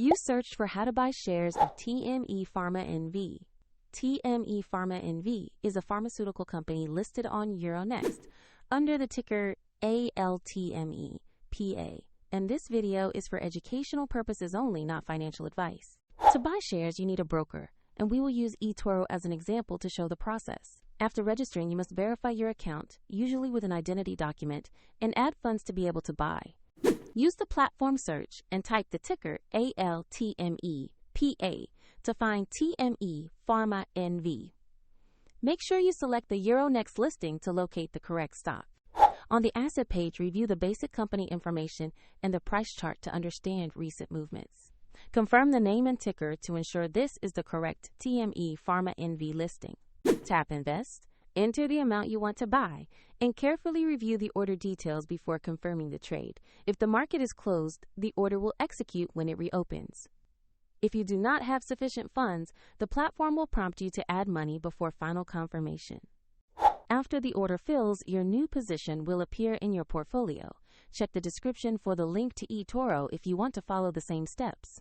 You searched for how to buy shares of TME Pharma NV. TME Pharma NV is a pharmaceutical company listed on Euronext under the ticker ALTME.PA, and this video is for educational purposes only, not financial advice. To buy shares, you need a broker, and we will use eToro as an example to show the process. After registering, you must verify your account, usually with an identity document, and add funds to be able to buy. Use the platform search and type the ticker ALTME.PA to find TME Pharma NV. Make sure you select the Euronext listing to locate the correct stock. On the asset page, review the basic company information and the price chart to understand recent movements. Confirm the name and ticker to ensure this is the correct TME Pharma NV listing. Tap Invest, enter the amount you want to buy, and carefully review the order details before confirming the trade. If the market is closed, the order will execute when it reopens. If you do not have sufficient funds, the platform will prompt you to add money before final confirmation. After the order fills, your new position will appear in your portfolio. Check the description for the link to eToro if you want to follow the same steps.